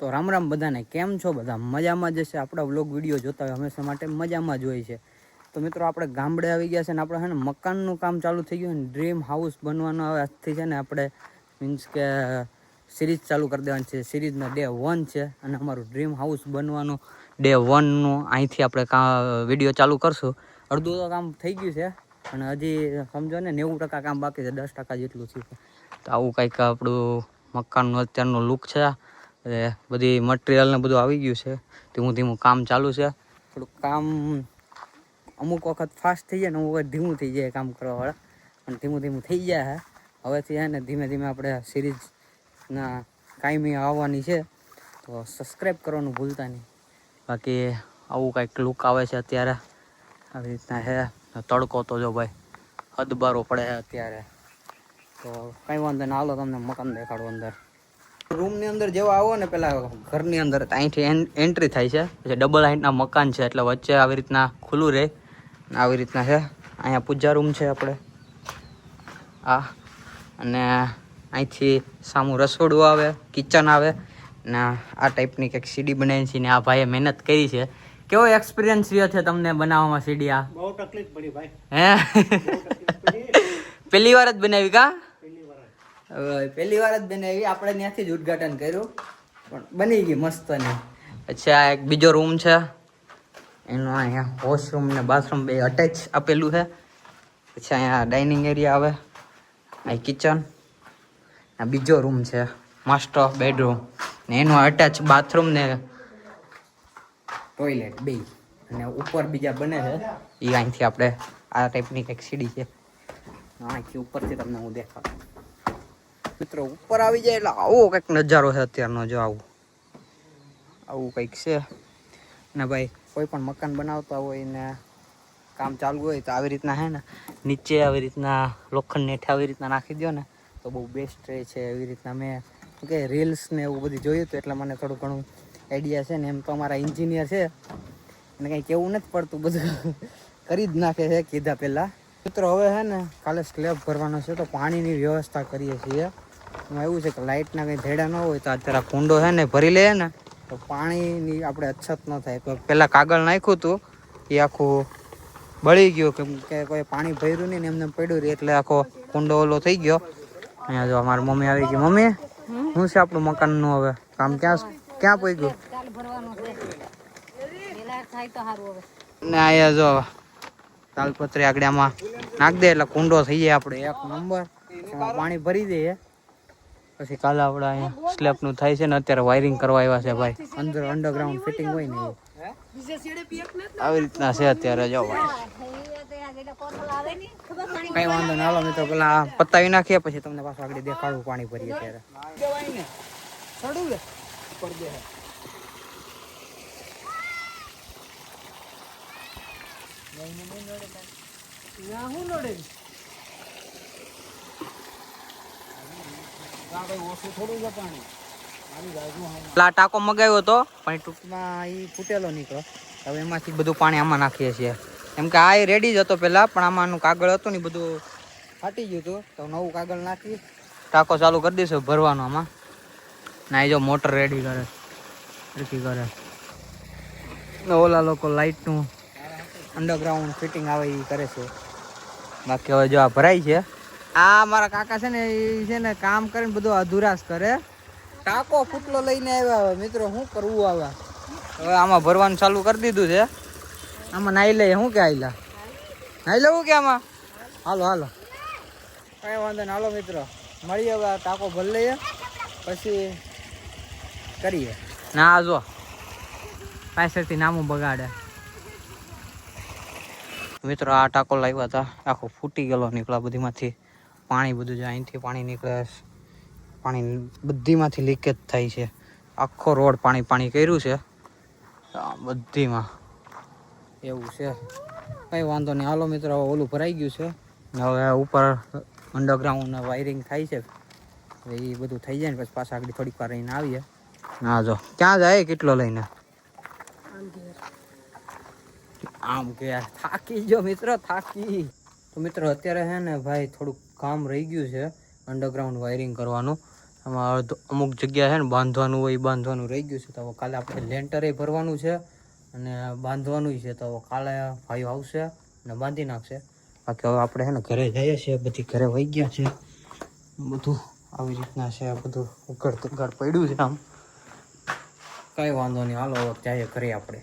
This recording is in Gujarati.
તો રામ રામ બધાને, કેમ છો બધા? મજામાં જ છે. આપણા વ્લોગ વિડીયો જોતા હોય હંમેશા માટે મજામાં જ હોય છે. તો મિત્રો આપણે ગામડે આવી ગયા છે ને આપણે છે ને મકાનનું કામ ચાલુ થઈ ગયું ને ડ્રીમ હાઉસ બનવાનો હવે આજથી છે ને આપણે મીન્સ કે સિરીઝ ચાલુ કરી દેવાની છે. સિરીઝના ડે 1 છે અને અમારું ડ્રીમ હાઉસ બનવાનું ડે 1નું અહીંથી આપણે વિડીયો ચાલુ કરશું. અડધું તો કામ થઈ ગયું છે અને હજી સમજો ને 90% કામ બાકી છે, 10% જેટલું છે. તો આવું કંઈક આપણું મકાનનું અત્યારનું લુક છે. બધી મટીરિયલ ને બધું આવી ગયું છે. ધીમું ધીમું કામ ચાલુ છે. થોડુંક કામ અમુક વખત ફાસ્ટ થઈ જાય ને અમુક વખત ધીમું થઈ જાય કામ કરવાવાળા, પણ ધીમું ધીમું થઈ જાય. હવેથી છે ને ધીમે ધીમે આપણે સિરીઝના કાયમી આવવાની છે, તો સબસ્ક્રાઈબ કરવાનું ભૂલતા નહીં. બાકી આવું કંઈક લુક આવે છે અત્યારે. આવી રીતના છે. તડકો તો જો ભાઈ હદબારો પડે છે અત્યારે, તો કંઈ વાંધો ના. હાલો તમને મકાન દેખાડો. અંદર રૂમની અંદર જેવા આવો ને પેલા ઘરની અંદર અહીંથી એન્ટ્રી થાય છે. પછી ડબલ હાઇટના મકાન છે એટલે વચ્ચે આવી રીતના ખુલ્લું રહે. આવી રીતના છે. અહીંયા પૂજા રૂમ છે આપણે અને અહીંથી સામું રસોડું આવે, કિચન આવે ને આ ટાઈપની કંઈક સીડી બનાવી છે ને આ ભાઈએ મહેનત કરી છે. કેવો એક્સપિરિયન્સ રહ્યો છે તમને બનાવવામાં સીડી? આ બહુ તકલીફ પડી ભાઈ. હે પહેલી વાર જ બનાવી કા? પહેલી વાર જ બનાવી. આપણે ત્યાંથી જ ઉદ્ઘાટન કર્યું પણ બની ગઈ મસ્ત ને. પછી આ એક બીજો રૂમ છે, એનો અહીંયા વોશરૂમ ને બાથરૂમ બે અટેચ આપેલું છે. પછી અહીંયા ડાઇનિંગ એરિયા આવે, અહીં કિચન. આ બીજો રૂમ છે માસ્ટર બેડરૂમ ને એનો અટેચ બાથરૂમ ને ટોયલેટ બે. અને ઉપર બીજા બને છે એ અહીંથી આપણે આ ટાઈપની કંઈક સીડી છે. અહીંથી ઉપરથી તમને હું દેખાડું. મિત્રો ઉપર આવી જાય એટલે આવો કંઈક નજારો છે અત્યારનો. જો આવું કંઈક છે ને ભાઈ. કોઈ પણ મકાન બનાવતા હોય ને કામ ચાલુ હોય તો આવી રીતના છે ને નીચે આવી રીતના લોખંડ નેઠે આવી રીતના નાખી દો ને તો બહુ બેસ્ટ રહે છે. એવી રીતના મેં કે રીલ્સ ને એવું બધું જોયું હતું એટલે મને થોડું ઘણું આઈડિયા છે ને. એમ તો અમારા એન્જિનિયર છે અને કંઈ કેવું નથી પડતું, બધું કરી જ નાખે છે કીધા પહેલાં. મિત્રો હવે છે ને કાલે સ્લેબ ભરવાનો છે તો પાણીની વ્યવસ્થા કરીએ છીએ. એમાં એવું છે કે લાઇટના કંઈ ધેડા ન હોય તો અત્યારે કુંડો છે ને ભરી લઈએ ને તો પાણીની આપણે અછત ન થાય. તો પહેલાં કાગળ નાખ્યું હતું એ આખું બળી ગયું કેમ કે કોઈ પાણી ભર્યું નહીં ને એમને પડ્યું રહી એટલે આખો કુંડો ઓલો થઈ ગયો. અહીંયા જો અમારી મમ્મી આવી ગઈ. મમ્મી શું છે આપણું મકાનનું હવે કામ ક્યાં પહોંચ્યું? ને અહીંયા જો તાલપત્રી આગળ આમાં નાખ દે એટલે કુંડો થઈ જાય આપણે એક નંબર. એમાં પાણી ભરી દઈએ પછી કાલે આપણે અહીંયા સ્લેબનું થાય છે ને અત્યારે વાયરિંગ કરવા આવ્યા છે ભાઈ. અંદર અંડરગ્રાઉન્ડ ફિટિંગ હોય ને આવી રીતના છે અત્યારે. જો ભાઈ કઈ વાંધો ના. હાલો મિત્રો પેલા પતાવી નાખીએ પછી તમને પાછું આગળ દેખાડું પાણી ભરીએ ત્યારે. ટાંકો મગાવ્યો હતો પણ ટૂંકમાં એ ફૂટેલો નીકળ્યો. હવે એમાંથી બધું પાણી આમાં નાખીએ છીએ. કેમ કે આ રેડી જ હતો પેલા, પણ આમાંનું કાગળ હતું ને બધું ફાટી ગયું હતું તો નવું કાગળ નાખી ટાંકો ચાલુ કરી દઈશું ભરવાનો આમાં. ના જો મોટર રેડી કરે ને ઓલા લોકો લાઇટનું અંડરગ્રાઉન્ડ ફિટિંગ આવે એ કરે છે. બાકી હવે જો આ ભરાય છે. આ મારા કાકા છે ને એ છે ને કામ કરીને બધું અધુરાશ કરે. ટાંકો ફૂટલો લઈને આવ્યા. હવે મિત્રો શું કરવું? આવે હવે આમાં ભરવાનું ચાલુ કરી દીધું છે. આમાં નાઈ લઈએ. શું કે આઈલા નાઈ લેવું કે આમાં? હાલો કઈ વાંધો ને. હાલો મિત્રો મળીએ. હવે આ ટાંકો ભરી લઈએ પછી કરીએ. ના જો પાછળથી નામું બગાડે. મિત્રો આ ટાંકો લાવ્યા હતા, આખો ફૂટી ગયેલો નીકળ્યા બધીમાંથી પાણી. બધું જ અહીંથી પાણી નીકળે, પાણી બધીમાંથી લીકેજ થાય છે. આખો રોડ પાણી કર્યું છે બધીમાં. એવું છે. કંઈ વાંધો નહીં. હાલો મિત્રો હવે ઓલું ભરાઈ ગયું છે. હવે ઉપર અંડરગ્રાઉન્ડ વાયરિંગ થાય છે. એ બધું થઈ જાય ને પછી પાછા આગળ થોડીક વાર રહીને આવીએ. હા જો ક્યાં જાય કેટલો લઈને? આમ કે થાકી ગયો મિત્રો, થાકી. તો મિત્રો અત્યારે છે ને ભાઈ થોડુંક કામ રહી ગયું છે અંડરગ્રાઉન્ડ વાયરિંગ કરવાનું. આમાં અમુક જગ્યા છે ને બાંધવાનું હોય, બાંધવાનું રહી ગયું છે. તો હવે કાલે આપણે લેન્ટરે ભરવાનું છે અને બાંધવાનું છે. તો હવે કાલે ભાઈઓ આવશે અને બાંધી નાખશે. બાકી હવે આપણે છે ને ઘરે જઈએ છીએ, બધી ઘરે વહી ગયા છે. બધું આવી રીતના છે, બધું ઉઘડ તુઘડ પડ્યું છે. આમ કાંઈ વાંધો નહીં, હાલો હવે જઈએ ઘરે આપણે.